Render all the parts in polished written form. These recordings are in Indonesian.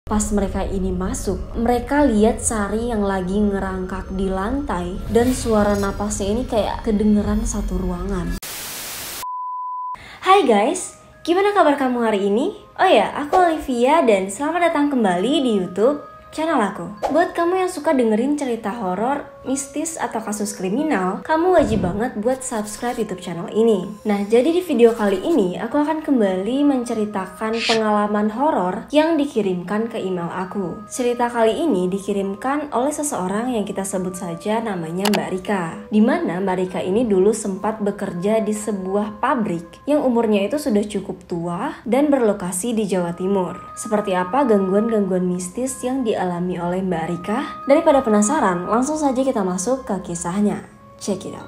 Pas mereka ini masuk, mereka lihat Sari yang lagi ngerangkak di lantai dan suara napasnya ini kayak kedengeran satu ruangan. Hai guys, gimana kabar kamu hari ini? Oh ya, aku Olivia dan selamat datang kembali di YouTube channel aku. Buat kamu yang suka dengerin cerita horor, mistis, atau kasus kriminal, kamu wajib banget buat subscribe YouTube channel ini. Nah, jadi di video kali ini aku akan kembali menceritakan pengalaman horor yang dikirimkan ke email aku. Cerita kali ini dikirimkan oleh seseorang yang kita sebut saja namanya Mbak Rika. Dimana Mbak Rika ini dulu sempat bekerja di sebuah pabrik yang umurnya itu sudah cukup tua dan berlokasi di Jawa Timur. Seperti apa gangguan-gangguan mistis yang dialami oleh Mbak Rika? Daripada penasaran, langsung saja kita masuk ke kisahnya. Check it out.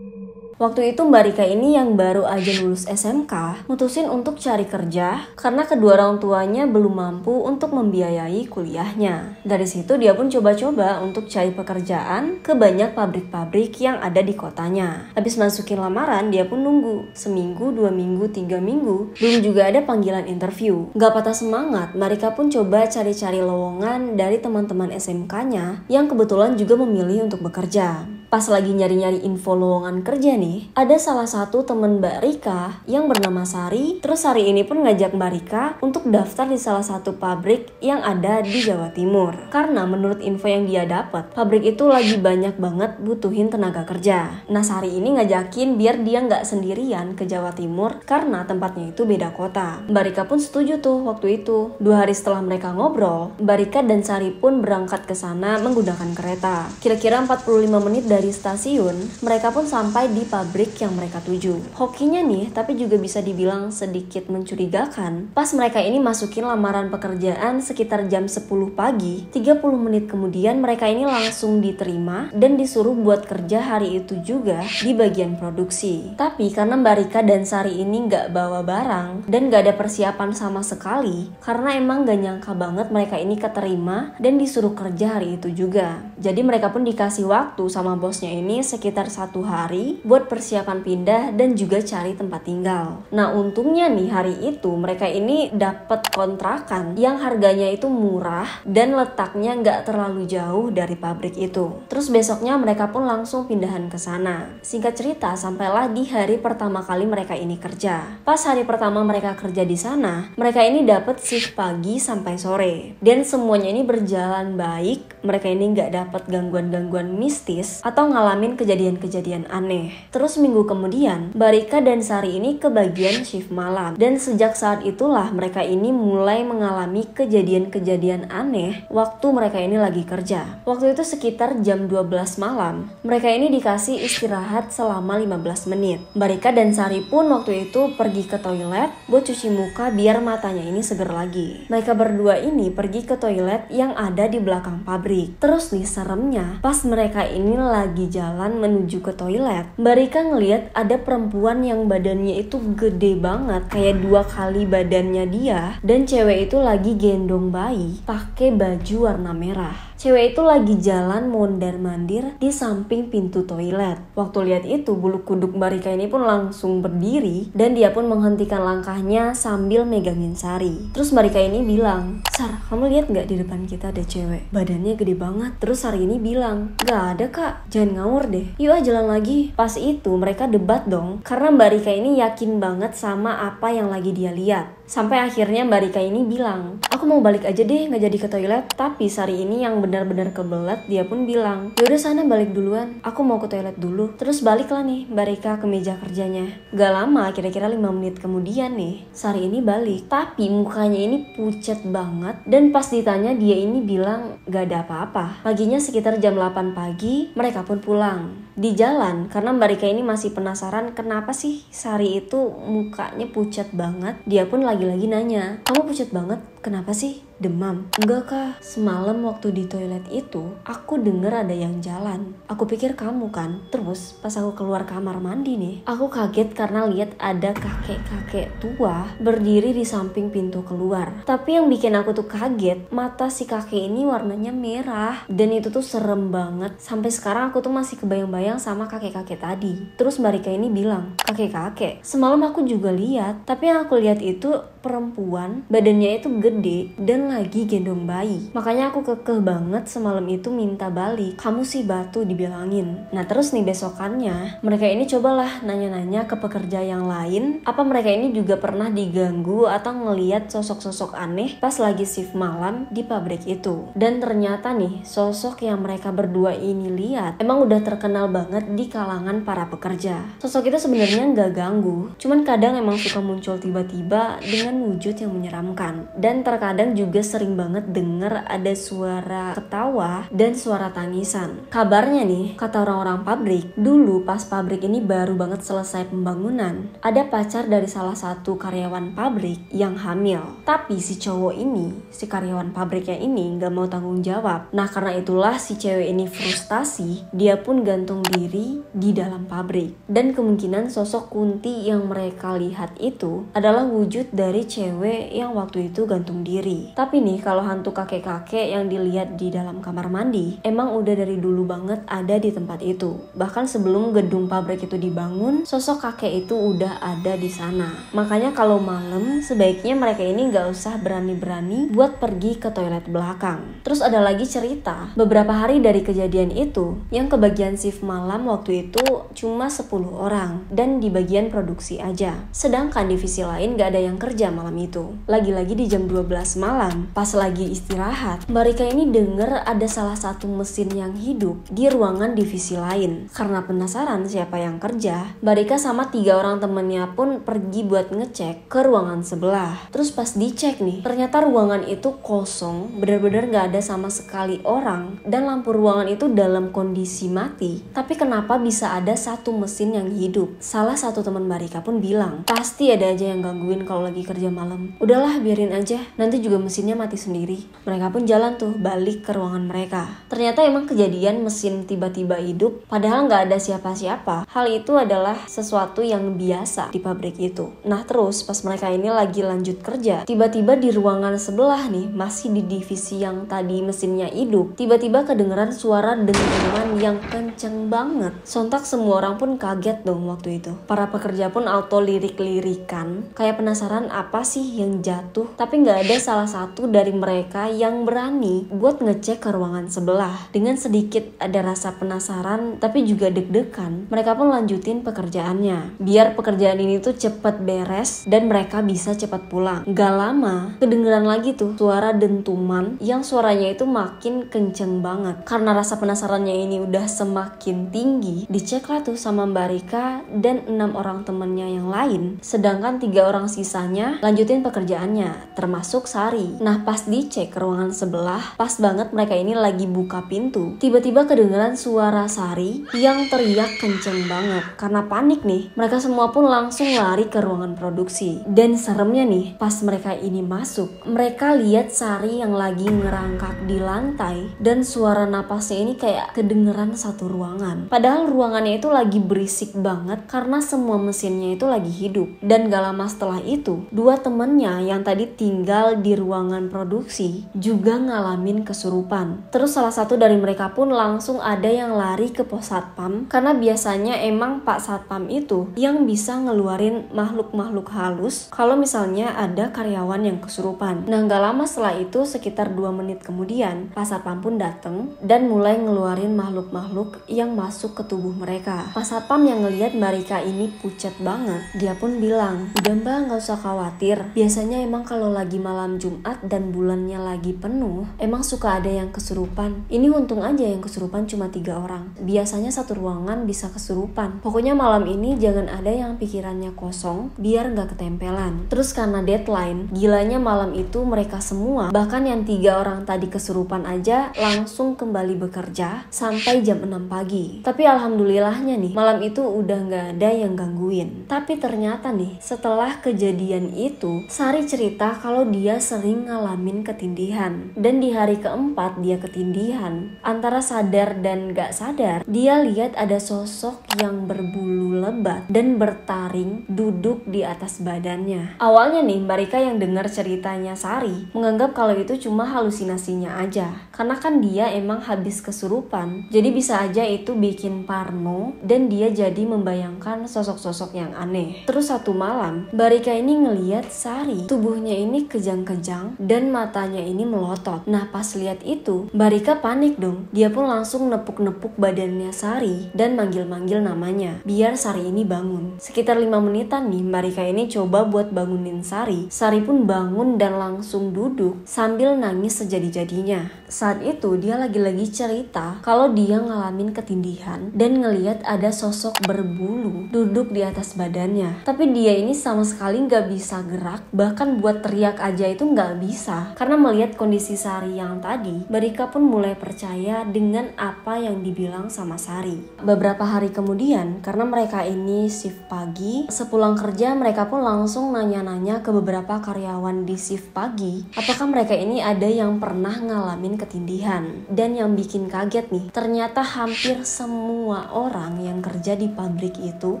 Waktu itu Mbak Rika ini yang baru aja lulus SMK, mutusin untuk cari kerja karena kedua orang tuanya belum mampu untuk membiayai kuliahnya. Dari situ dia pun coba-coba untuk cari pekerjaan ke banyak pabrik-pabrik yang ada di kotanya. Habis masukin lamaran, dia pun nunggu seminggu, 2 minggu, 3 minggu, belum juga ada panggilan interview. Gak patah semangat, Mbak Rika pun coba cari-cari lowongan dari teman-teman SMK-nya yang kebetulan juga memilih untuk bekerja. Pas lagi nyari-nyari info lowongan kerja nih, ada salah satu temen Mbak Rika yang bernama Sari. Terus Sari ini pun ngajak Mbak Rika untuk daftar di salah satu pabrik yang ada di Jawa Timur. Karena menurut info yang dia dapat, pabrik itu lagi banyak banget butuhin tenaga kerja. Nah, Sari ini ngajakin biar dia nggak sendirian ke Jawa Timur karena tempatnya itu beda kota. Mbak Rika pun setuju tuh waktu itu. 2 hari setelah mereka ngobrol, Mbak Rika dan Sari pun berangkat ke sana menggunakan kereta. Kira-kira 45 menit dari stasiun, mereka pun sampai di pabrik yang mereka tuju. Hokinya nih, tapi juga bisa dibilang sedikit mencurigakan. Pas mereka ini masukin lamaran pekerjaan sekitar jam 10 pagi, 30 menit kemudian mereka ini langsung diterima dan disuruh buat kerja hari itu juga di bagian produksi. Tapi karena Mbak Rika dan Sari ini nggak bawa barang dan nggak ada persiapan sama sekali, karena emang gak nyangka banget mereka ini keterima dan disuruh kerja hari itu juga. Jadi mereka pun dikasih waktu sama bosnya ini sekitar 1 hari buat persiapan pindah dan juga cari tempat tinggal. Nah, untungnya nih hari itu mereka ini dapat kontrakan yang harganya itu murah dan letaknya nggak terlalu jauh dari pabrik itu. Terus besoknya mereka pun langsung pindahan ke sana. Singkat cerita, sampailah di hari pertama kali mereka ini kerja. Pas hari pertama mereka kerja di sana, mereka ini dapat shift pagi sampai sore. Dan semuanya ini berjalan baik. Mereka ini nggak dapat gangguan-gangguan mistis atau ngalamin kejadian-kejadian aneh. Terus minggu kemudian, Mbak Rika dan Sari ini ke bagian shift malam. Dan sejak saat itulah mereka ini mulai mengalami kejadian-kejadian aneh waktu mereka ini lagi kerja. Waktu itu sekitar jam 12 malam, mereka ini dikasih istirahat selama 15 menit. Mbak Rika dan Sari pun waktu itu pergi ke toilet buat cuci muka biar matanya ini seger lagi. Mereka berdua ini pergi ke toilet yang ada di belakang pabrik. Terus nih seremnya, pas mereka ini lagi jalan menuju ke toilet, Mbak Rika ngeliat ada perempuan yang badannya itu gede banget, kayak 2 kali badannya dia, dan cewek itu lagi gendong bayi pakai baju warna merah. Cewek itu lagi jalan mondar-mandir di samping pintu toilet. Waktu lihat itu, bulu kuduk Mbak Rika ini pun langsung berdiri dan dia pun menghentikan langkahnya sambil megangin Sari. Terus Mbak Rika ini bilang, "Sar, kamu lihat nggak di depan kita ada cewek? Badannya gede banget." Terus Sari ini bilang, "Nggak ada kak, jangan ngawur deh. Yuk jalan lagi." Pas itu mereka debat dong, karena Mbak Rika ini yakin banget sama apa yang lagi dia lihat. Sampai akhirnya Mbak Rika ini bilang, "Aku mau balik aja deh, nggak jadi ke toilet." Tapi Sari ini yang benar-benar kebelet, dia pun bilang, "Yaudah sana balik duluan, aku mau ke toilet dulu." Terus baliklah nih Mbak Rika ke meja kerjanya. Gak lama, kira-kira 5 menit kemudian nih, Sari ini balik. Tapi mukanya ini pucat banget dan pas ditanya dia ini bilang gak ada apa-apa. Paginya sekitar jam 8 pagi, mereka pun pulang. Di jalan, karena Mbak Rika ini masih penasaran kenapa sih Sari itu mukanya pucat banget, dia pun lagi-lagi nanya, "Kamu pucat banget, kenapa sih?" demam. Enggak kah, semalam waktu di toilet itu aku denger ada yang jalan. Aku pikir kamu kan. Terus pas aku keluar kamar mandi nih, aku kaget karena lihat ada kakek-kakek tua berdiri di samping pintu keluar. Tapi yang bikin aku tuh kaget, mata si kakek ini warnanya merah. Dan itu tuh serem banget. Sampai sekarang aku tuh masih kebayang-bayang sama kakek-kakek tadi. Terus Mbak Rika ini bilang, kakek-kakek, semalam aku juga lihat. Tapi yang aku lihat itu perempuan, badannya itu gede dan lagi gendong bayi. Makanya aku kekeh banget semalam itu minta balik. Kamu sih batu, dibilangin. Nah terus nih besokannya, mereka ini cobalah nanya-nanya ke pekerja yang lain, apa mereka ini juga pernah diganggu atau ngeliat sosok-sosok aneh pas lagi shift malam di pabrik itu. Dan ternyata nih, sosok yang mereka berdua ini lihat emang udah terkenal banget di kalangan para pekerja. Sosok itu sebenarnya nggak ganggu, cuman kadang emang suka muncul tiba-tiba dengan wujud yang menyeramkan. Dan terkadang juga sering banget denger ada suara ketawa dan suara tangisan. Kabarnya nih, kata orang-orang pabrik, dulu pas pabrik ini baru banget selesai pembangunan, ada pacar dari salah satu karyawan pabrik yang hamil. Tapi si cowok ini, si karyawan pabriknya ini gak mau tanggung jawab. Nah karena itulah si cewek ini frustasi, dia pun gantung diri di dalam pabrik. Dan kemungkinan sosok Kunti yang mereka lihat itu adalah wujud dari cewek yang waktu itu gantung diri. Tapi nih kalau hantu kakek-kakek yang dilihat di dalam kamar mandi emang udah dari dulu banget ada di tempat itu. Bahkan sebelum gedung pabrik itu dibangun, sosok kakek itu udah ada di sana. Makanya kalau malam sebaiknya mereka ini gak usah berani-berani buat pergi ke toilet belakang. Terus ada lagi cerita, beberapa hari dari kejadian itu, yang ke bagian shift malam waktu itu cuma 10 orang dan di bagian produksi aja. Sedangkan divisi lain gak ada yang kerja malam itu. Lagi-lagi di jam 12 malam, pas lagi istirahat, Mbak Rika ini denger ada salah satu mesin yang hidup di ruangan divisi lain. Karena penasaran siapa yang kerja, Mbak Rika sama 3 orang temennya pun pergi buat ngecek ke ruangan sebelah. Terus pas dicek nih, ternyata ruangan itu kosong, bener-bener gak ada sama sekali orang, dan lampu ruangan itu dalam kondisi mati. Tapi kenapa bisa ada satu mesin yang hidup? Salah satu teman Mbak Rika pun bilang, pasti ada aja yang gangguin kalau lagi kerja malam. Udahlah biarin aja, nanti juga mesinnya mati sendiri. Mereka pun jalan tuh balik ke ruangan mereka. Ternyata emang kejadian mesin tiba-tiba hidup padahal nggak ada siapa-siapa. Hal itu adalah sesuatu yang biasa di pabrik itu. Nah terus pas mereka ini lagi lanjut kerja, tiba-tiba di ruangan sebelah nih, masih di divisi yang tadi mesinnya hidup, tiba-tiba kedengeran suara dentuman yang kenceng banget. Sontak semua orang pun kaget dong waktu itu. Para pekerja pun auto lirik-lirikan, kayak penasaran apa sih yang jatuh. Tapi nggak ada salah satu dari mereka yang berani buat ngecek ke ruangan sebelah. Dengan sedikit ada rasa penasaran tapi juga deg-degan, mereka pun lanjutin pekerjaannya biar pekerjaan ini tuh cepet beres dan mereka bisa cepat pulang. Gak lama kedengeran lagi tuh suara dentuman yang suaranya itu makin kenceng banget. Karena rasa penasarannya ini udah semakin tinggi, diceklah tuh sama Mbak Rika dan 6 orang temennya yang lain. Sedangkan 3 orang sisanya lanjutin pekerjaannya, termasuk Sari. Nah pas dicek ke ruangan sebelah, pas banget mereka ini lagi buka pintu, tiba-tiba kedengeran suara Sari yang teriak kenceng banget. Karena panik nih, mereka semua pun langsung lari ke ruangan produksi. Dan seremnya nih, pas mereka ini masuk, mereka lihat Sari yang lagi ngerangkak di lantai dan suara napasnya ini kayak kedengeran satu ruangan. Padahal ruangannya itu lagi berisik banget karena semua mesinnya itu lagi hidup. Dan gak lama setelah itu, 2 temennya yang tadi tinggal di ruangan produksi juga ngalamin kesurupan. Terus salah satu dari mereka pun langsung ada yang lari ke pos satpam, karena biasanya emang Pak Satpam itu yang bisa ngeluarin makhluk-makhluk halus kalau misalnya ada karyawan yang kesurupan. Nah gak lama setelah itu, sekitar 2 menit kemudian, Pak Satpam pun datang dan mulai ngeluarin makhluk-makhluk yang masuk ke tubuh mereka. Pak Satpam yang ngelihat Mbak Rika ini pucat banget, dia pun bilang, udah Mbak gak usah khawatir, biasanya emang kalau lagi malam Jumat dan bulannya lagi penuh, emang suka ada yang kesurupan. Ini untung aja yang kesurupan cuma 3 orang, biasanya satu ruangan bisa kesurupan. Pokoknya malam ini jangan ada yang pikirannya kosong biar gak ketempelan. Terus karena deadline, gilanya malam itu mereka semua, bahkan yang 3 orang tadi kesurupan aja langsung kembali bekerja sampai jam 6 pagi. Tapi alhamdulillahnya nih, malam itu udah gak ada yang gangguin. Tapi ternyata nih, setelah kejadian itu, Sari cerita kalau dia sering ngalamin ketindihan. Dan di hari keempat dia ketindihan, antara sadar dan gak sadar, dia lihat ada sosok yang berbulu lebat dan bertaring duduk di atas badannya. Awalnya nih, Mbak Rika yang dengar ceritanya Sari menganggap kalau itu cuma halusinasinya aja. Karena kan dia emang habis kesurupan, jadi bisa aja itu bikin parno dan dia jadi membayangkan sosok-sosok yang aneh. Terus satu malam, Mbak Rika ini ngeliat Sari, tubuhnya ini kejang-kejang dan matanya ini melotot. Nah pas lihat itu, Mbak Rika panik dong. Dia pun langsung nepuk-nepuk badannya Sari dan manggil-manggil namanya, biar Sari ini bangun. Sekitar 5 menitan nih, Mbak Rika ini coba buat bangunin Sari. Sari pun bangun dan langsung duduk sambil nangis sejadi-jadinya. Saat itu dia lagi-lagi cerita kalau dia ngalamin ketindihan dan ngeliat ada sosok berbulu duduk di atas badannya. Tapi dia ini sama sekali nggak bisa gerak, bahkan buat teriak aja itu nggak bisa. Karena melihat kondisi Sari yang tadi, Mbak Rika pun mulai percaya dengan apa yang dibilang sama Sari. Beberapa hari kemudian, karena mereka ini shift pagi, sepulang kerja mereka pun langsung nanya-nanya ke beberapa karyawan di shift pagi, apakah mereka ini ada yang pernah ngalamin ketindihan. Dan yang bikin kaget nih, ternyata hampir semua orang yang kerja di pabrik itu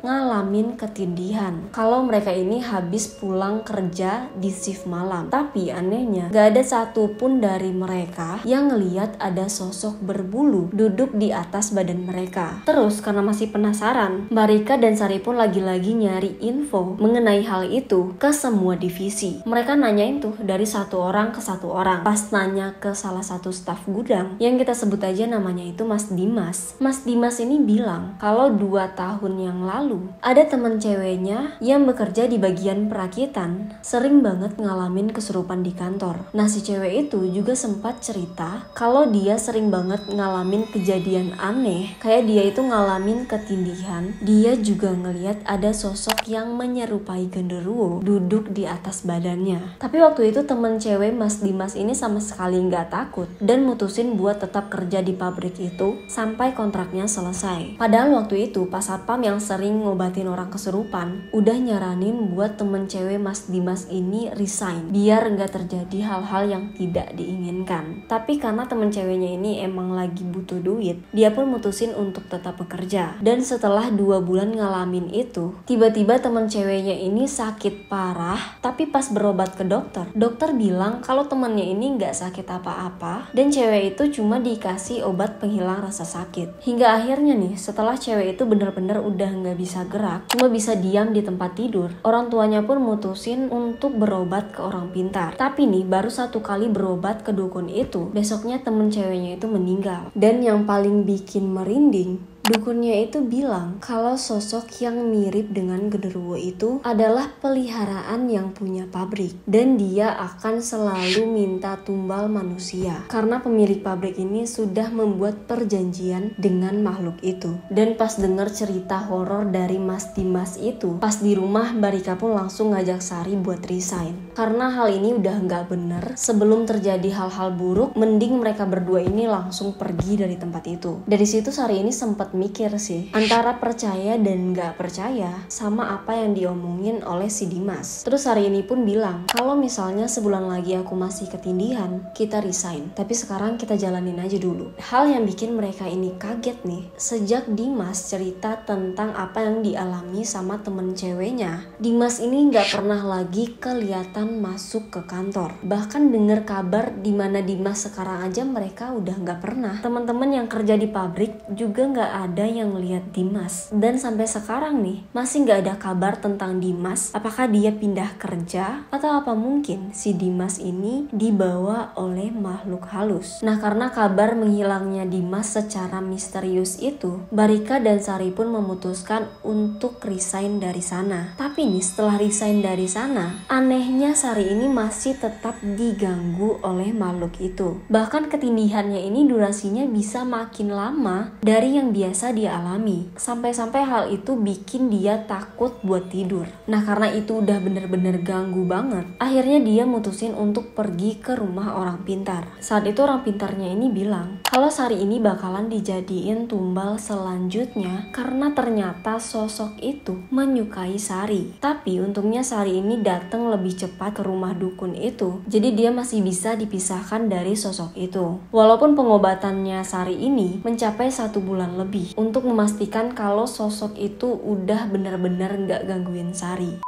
ngalamin ketindihan kalau mereka ini habis pulang kerja di shift malam. Tapi anehnya gak ada satupun dari mereka yang ngeliat ada sosok berbulu duduk di atas badan mereka. Terus karena masih penasaran, Mbak Rika dan Sari pun lagi-lagi nyari info mengenai hal itu ke semua divisi. Mereka nanyain tuh dari satu orang ke satu orang. Pas nanya ke salah satu staf gudang yang kita sebut aja namanya itu Mas Dimas. Mas Dimas ini bilang kalau 2 tahun yang lalu ada teman ceweknya yang bekerja di bagian perakitan sering banget ngalamin kesurupan di kantor. Nah si cewek itu juga sempat cerita kalau dia sering banget ngalamin kejadian aneh, kayak dia itu ngalamin ketindihan. Dia juga ngelihat ada sosok yang menyerupai genderuwo duduk di atas badannya. Tapi waktu itu temen cewek Mas Dimas ini sama sekali nggak takut dan mutusin buat tetap kerja di pabrik itu sampai kontraknya selesai. Padahal waktu itu Pak Satpam yang sering ngobatin orang kesurupan udah nyaranin buat temen cewek Mas Dimas ini resign biar nggak terjadi hal-hal yang tidak diinginkan. Tapi karena temen ceweknya ini emang lagi butuh duit, dia pun mutusin untuk tetap bekerja. Dan setelah 2 bulan ngalamin itu, tiba-tiba temen ceweknya ini sakit parah. Tapi pas berobat ke dokter bilang kalau temennya ini nggak sakit apa-apa dan cewek itu cuma dikasih obat penghilang rasa sakit. Hingga akhirnya nih, setelah cewek itu bener-bener udah nggak bisa gerak, cuma bisa diam di tempat tidur, orang tuanya pun mutusin untuk berobat ke orang pintar. Tapi nih, baru 1 kali berobat ke dukun itu, besoknya temen ceweknya itu meninggal. Dan yang paling bikin merinding, dukunnya itu bilang kalau sosok yang mirip dengan genderuwo itu adalah peliharaan yang punya pabrik dan dia akan selalu minta tumbal manusia karena pemilik pabrik ini sudah membuat perjanjian dengan makhluk itu. Dan pas dengar cerita horor dari Mas Dimas itu, pas di rumah Mbak Rika pun langsung ngajak Sari buat resign karena hal ini udah nggak bener. Sebelum terjadi hal-hal buruk, mending mereka berdua ini langsung pergi dari tempat itu. Dari situ Sari ini sempat mikir sih antara percaya dan nggak percaya sama apa yang diomongin oleh si Dimas. Terus hari ini pun bilang kalau misalnya sebulan lagi aku masih ketindihan, kita resign, tapi sekarang kita jalanin aja dulu. Hal yang bikin mereka ini kaget nih, sejak Dimas cerita tentang apa yang dialami sama temen ceweknya, Dimas ini nggak pernah lagi kelihatan masuk ke kantor. Bahkan dengar kabar di mana Dimas sekarang aja mereka udah nggak pernah. Teman-teman yang kerja di pabrik juga nggak ada yang lihat Dimas. Dan sampai sekarang nih masih nggak ada kabar tentang Dimas. Apakah dia pindah kerja atau apa mungkin si Dimas ini dibawa oleh makhluk halus. Nah karena kabar menghilangnya Dimas secara misterius itu, Mbak Rika dan Sari pun memutuskan untuk resign dari sana. Tapi nih setelah resign dari sana, anehnya Sari ini masih tetap diganggu oleh makhluk itu. Bahkan ketindihannya ini durasinya bisa makin lama dari yang biasa biasa dia alami. Sampai-sampai hal itu bikin dia takut buat tidur. Nah, karena itu udah bener-bener ganggu banget, akhirnya dia mutusin untuk pergi ke rumah orang pintar. Saat itu orang pintarnya ini bilang kalau Sari ini bakalan dijadiin tumbal selanjutnya karena ternyata sosok itu menyukai Sari. Tapi untungnya Sari ini datang lebih cepat ke rumah dukun itu, jadi dia masih bisa dipisahkan dari sosok itu. Walaupun pengobatannya Sari ini mencapai 1 bulan lebih untuk memastikan kalau sosok itu udah benar-benar nggak gangguin Sari.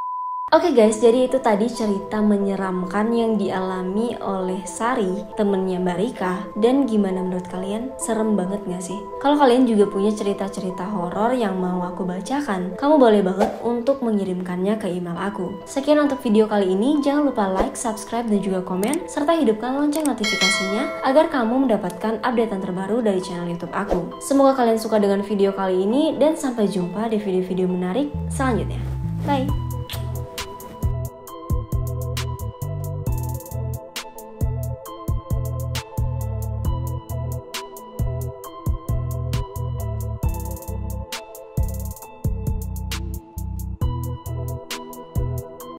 Oke guys, jadi itu tadi cerita menyeramkan yang dialami oleh Sari, temennya Mbak Rika. Dan gimana menurut kalian? Serem banget gak sih? Kalau kalian juga punya cerita-cerita horor yang mau aku bacakan, kamu boleh banget untuk mengirimkannya ke email aku. Sekian untuk video kali ini, jangan lupa like, subscribe, dan juga komen, serta hidupkan lonceng notifikasinya agar kamu mendapatkan updatean terbaru dari channel YouTube aku. Semoga kalian suka dengan video kali ini, dan sampai jumpa di video-video menarik selanjutnya. Bye!